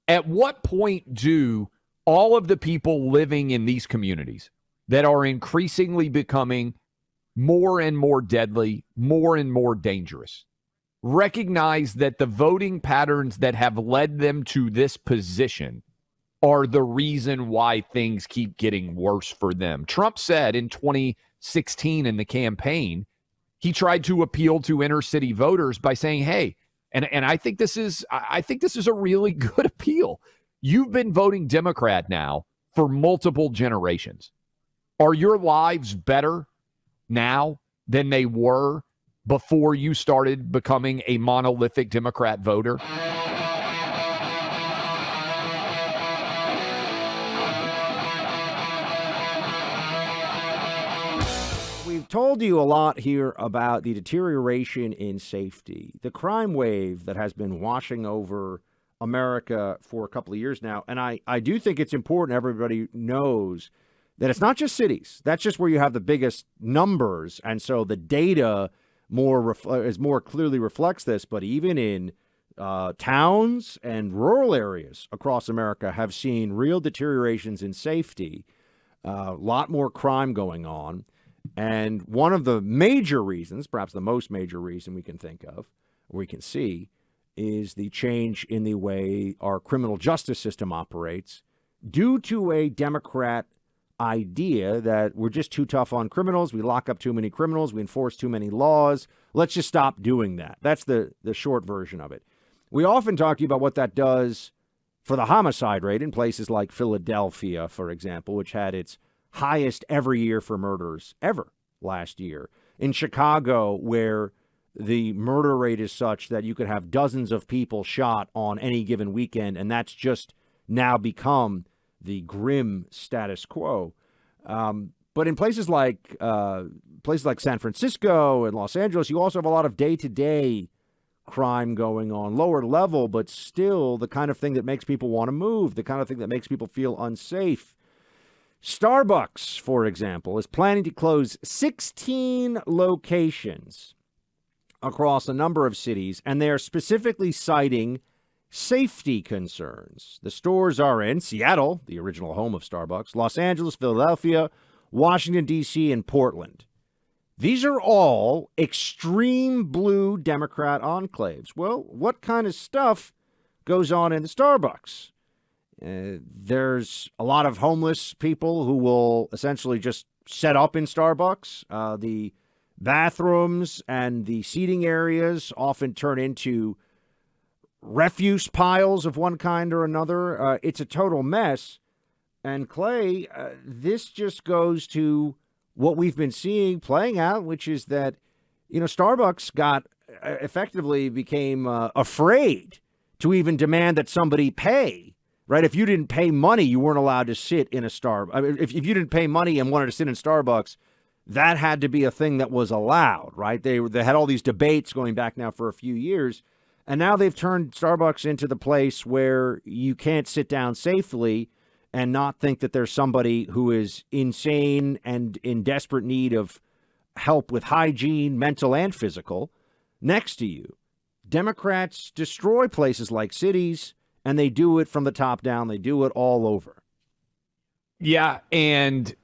At what point do all of the people living in these communities that are increasingly becoming more and more deadly, more and more dangerous, recognize that the voting patterns that have led them to this position are the reason why things keep getting worse for them? Trump said in 2016 in the campaign, he tried to appeal to inner city voters by saying, hey, and I think this is a really good appeal. You've been voting Democrat now for multiple generations. Are your lives better now than they were before you started becoming a monolithic Democrat voter? We've told you a lot here about the deterioration in safety, the crime wave that has been washing over America for a couple of years now. And I do think it's important everybody knows that it's not just cities. That's just where you have the biggest numbers. And so the data more clearly reflects this. But even in towns and rural areas across America have seen real deteriorations in safety, a lot more crime going on. And one of the major reasons, perhaps the most major reason we can think of, or we can see, is the change in the way our criminal justice system operates due to a Democrat idea that we're just too tough on criminals. We lock up too many criminals. We enforce too many laws. Let's just stop doing that. That's the short version of it. We often talk to you about what that does for the homicide rate in places like Philadelphia, for example, which had its highest every year for murders ever last year. In Chicago, where the murder rate is such that you could have dozens of people shot on any given weekend, and that's just now become the grim status quo. But in places like San Francisco and Los Angeles, you also have a lot of day-to-day crime going on, lower level, but still the kind of thing that makes people want to move, the kind of thing that makes people feel unsafe. Starbucks, for example, is planning to close 16 locations across a number of cities, and they are specifically citing safety concerns. The stores are in Seattle, the original home of Starbucks, Los Angeles, Philadelphia, Washington, D.C., and Portland. These are all extreme blue Democrat enclaves. Well, what kind of stuff goes on in the Starbucks? There's a lot of homeless people who will essentially just set up in Starbucks. The bathrooms and the seating areas often turn into refuse piles of one kind or another. It's a total mess. And Clay, this just goes to what we've been seeing playing out, which is that, Starbucks effectively became afraid to even demand that somebody pay. Right? If you didn't pay money, you weren't allowed to sit in a Starbucks. I mean, if you didn't pay money and wanted to sit in Starbucks, that had to be a thing that was allowed, right? They had all these debates going back now for a few years. And now they've turned Starbucks into the place where you can't sit down safely and not think that there's somebody who is insane and in desperate need of help with hygiene, mental and physical, next to you. Democrats destroy places like cities, and they do it from the top down. They do it all over. Yeah, and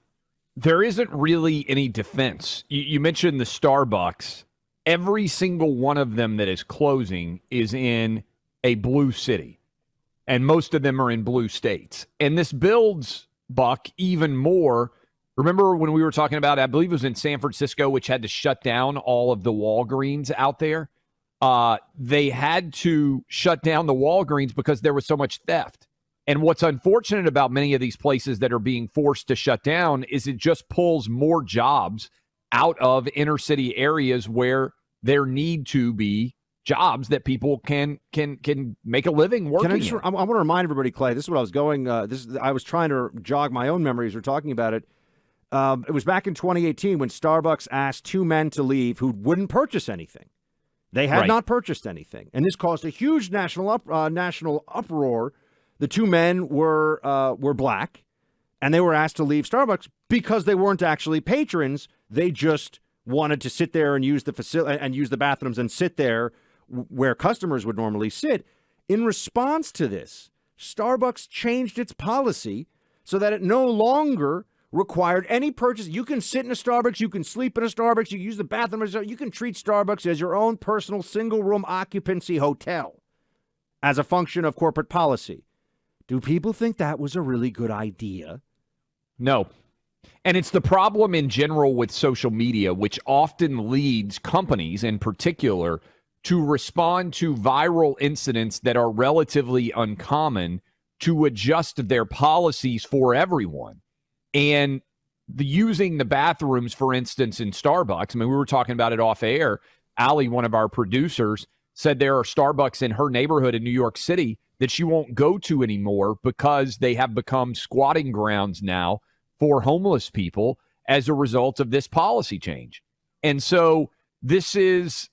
there isn't really any defense. You mentioned the Starbucks. Every single one of them that is closing is in a blue city, and most of them are in blue states. And this builds, Buck, even more. Remember when we were talking about, I believe it was in San Francisco, which had to shut down all of the Walgreens out there? They had to shut down the Walgreens because there was so much theft. And what's unfortunate about many of these places that are being forced to shut down is it just pulls more jobs out of inner city areas where there need to be jobs that people can make a living working. I want to remind everybody, Clay, this is what I was going. I was trying to jog my own memories. We're talking about it. It was back in 2018 when Starbucks asked two men to leave who wouldn't purchase anything. They had not purchased anything, and this caused a huge national uproar. The two men were black, and they were asked to leave Starbucks because they weren't actually patrons. They just wanted to sit there and use the facility and use the bathrooms and sit there where customers would normally sit. In response to this, Starbucks changed its policy so that it no longer required any purchase. You can sit in a Starbucks, you can sleep in a Starbucks, you can use the bathroom, you can treat Starbucks as your own personal single-room occupancy hotel as a function of corporate policy. Do people think that was a really good idea? No. And it's the problem in general with social media, which often leads companies in particular to respond to viral incidents that are relatively uncommon to adjust their policies for everyone. And using the bathrooms, for instance, in Starbucks, I mean, we were talking about it off air. Allie, one of our producers, said there are Starbucks in her neighborhood in New York City that she won't go to anymore because they have become squatting grounds now for homeless people as a result of this policy change. And so this is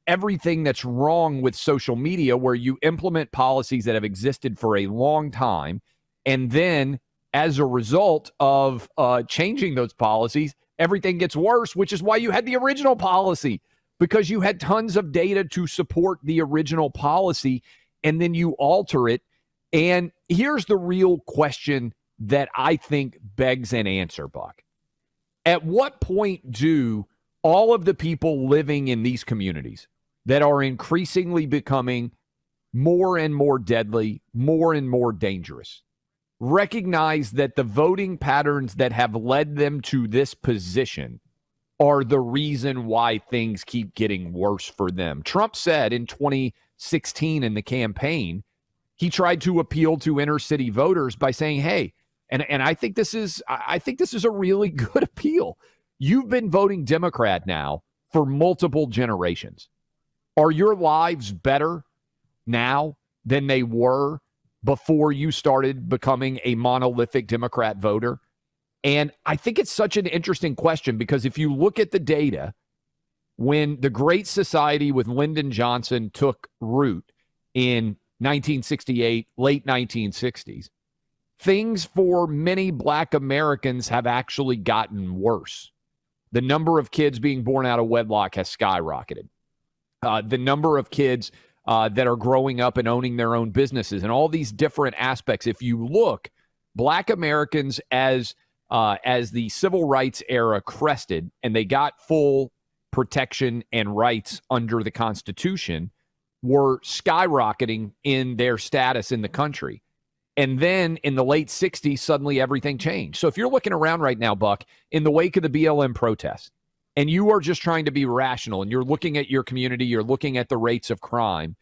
everything that's wrong with social media, where you implement policies that have existed for a long time, and then as a result of changing those policies, everything gets worse, which is why you had the original policy, because you had tons of data to support the original policy, and then you alter it. And here's the real question that I think begs an answer, Buck. At what point do all of the people living in these communities that are increasingly becoming more and more deadly, more and more dangerous, recognize that the voting patterns that have led them to this position are the reason why things keep getting worse for them? Trump said in 2016 in the campaign, he tried to appeal to inner city voters by saying, hey, and I think this is a really good appeal. You've been voting Democrat now for multiple generations. Are your lives better now than they were before you started becoming a monolithic Democrat voter? And I think it's such an interesting question, because if you look at the data, when the Great Society with Lyndon Johnson took root in 1968, late 1960s, things for many Black Americans have actually gotten worse. The number of kids being born out of wedlock has skyrocketed. The number of kids that are growing up and owning their own businesses and all these different aspects. If you look, Black Americans, as the civil rights era crested and they got full protection and rights under the Constitution, were skyrocketing in their status in the country. And then in the late 60s, suddenly everything changed. So if you're looking around right now, Buck, in the wake of the BLM protest, and you are just trying to be rational and you're looking at your community, you're looking at the rates of crime,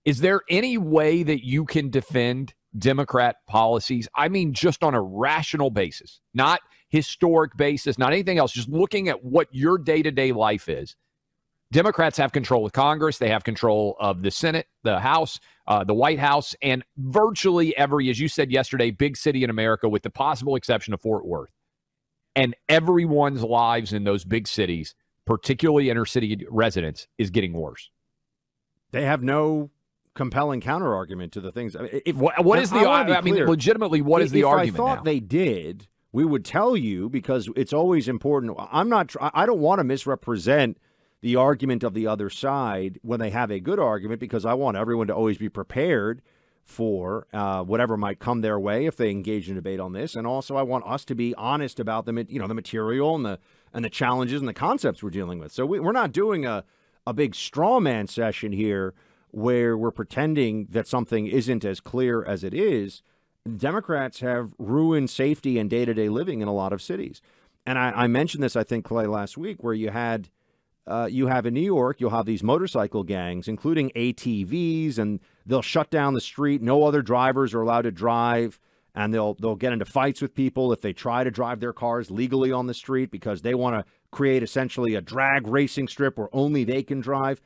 is there any way that you can defend Democrat policies? I mean, just on a rational basis, not historic basis, not anything else, just looking at what your day-to-day life is. Democrats have control of Congress. They have control of the Senate, the House, the White House, and virtually every, as you said yesterday, big city in America, with the possible exception of Fort Worth. And everyone's lives in those big cities, particularly inner city residents, is getting worse. They have no compelling counter-argument to the things. I mean, what is the argument? I mean, legitimately, what is the argument? If I thought they did, we would tell you, because it's always important. I don't want to misrepresent the argument of the other side when they have a good argument, because I want everyone to always be prepared for whatever might come their way if they engage in debate on this. And also I want us to be honest about the material and the challenges and the concepts we're dealing with. So we're not doing a big straw man session here where we're pretending that something isn't as clear as it is. Democrats have ruined safety and day-to-day living in a lot of cities. And I mentioned this, I think, Clay, last week, where you have in New York, you'll have these motorcycle gangs, including ATVs, and they'll shut down the street. No other drivers are allowed to drive, and they'll get into fights with people if they try to drive their cars legally on the street, because they want to create essentially a drag racing strip where only they can drive.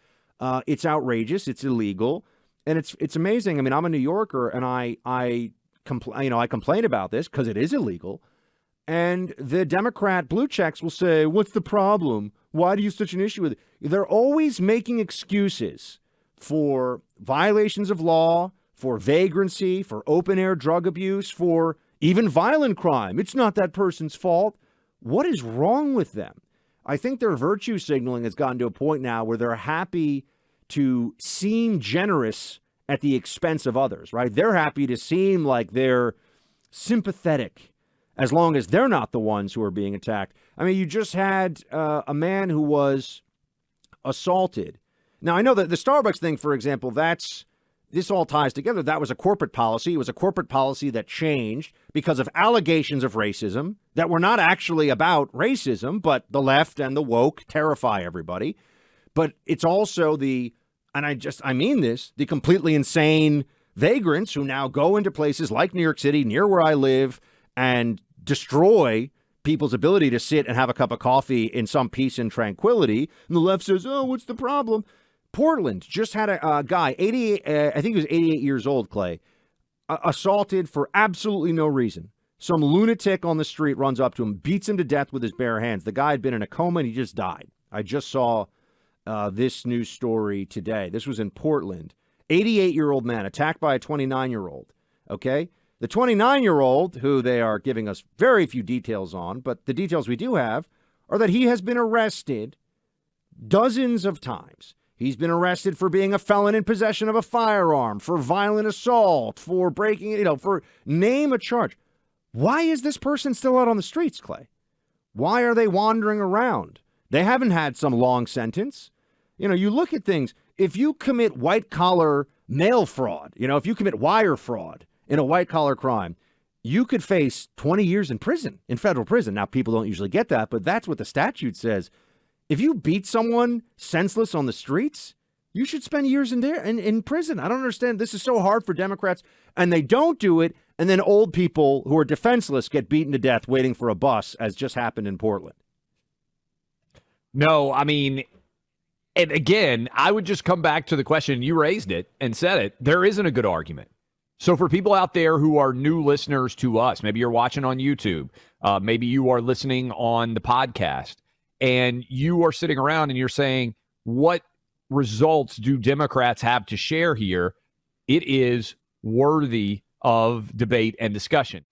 It's outrageous. It's illegal, and it's amazing. I mean, I'm a New Yorker, and I complain about this because it is illegal. And the Democrat blue checks will say, what's the problem? Why do you have such an issue with it? They're always making excuses for violations of law, for vagrancy, for open-air drug abuse, for even violent crime. It's not that person's fault. What is wrong with them? I think their virtue signaling has gotten to a point now where they're happy to seem generous at the expense of others, right? They're happy to seem like they're sympathetic as long as they're not the ones who are being attacked. I mean, you just had a man who was assaulted. Now, I know that the Starbucks thing, for example, this all ties together. That was a corporate policy. It was a corporate policy that changed because of allegations of racism that were not actually about racism, but the left and the woke terrify everybody. But it's also the completely insane vagrants who now go into places like New York City, near where I live, and destroy people's ability to sit and have a cup of coffee in some peace and tranquility. And the left says, oh, what's the problem? Portland just had a guy, 88, I think he was 88 years old, Clay, assaulted for absolutely no reason. Some lunatic on the street runs up to him, beats him to death with his bare hands. The guy had been in a coma and he just died. I just saw this news story today. This was in Portland. 88-year-old man attacked by a 29-year-old, okay? The 29-year-old, who they are giving us very few details on, but the details we do have are that he has been arrested dozens of times. He's been arrested for being a felon in possession of a firearm, for violent assault, for breaking, for name a charge. Why is this person still out on the streets, Clay? Why are they wandering around? They haven't had some long sentence. You look at things. If you commit white-collar mail fraud, if you commit wire fraud in a white-collar crime, you could face 20 years in prison, in federal prison. Now, people don't usually get that, but that's what the statute says. If you beat someone senseless on the streets, you should spend years in prison. I don't understand. This is so hard for Democrats, and they don't do it, and then old people who are defenseless get beaten to death waiting for a bus, as just happened in Portland. No, I mean, and again, I would just come back to the question. You raised it and said it. There isn't a good argument. So for people out there who are new listeners to us, maybe you're watching on YouTube, maybe you are listening on the podcast, and you are sitting around and you're saying, what results do Democrats have to share here? It is worthy of debate and discussion.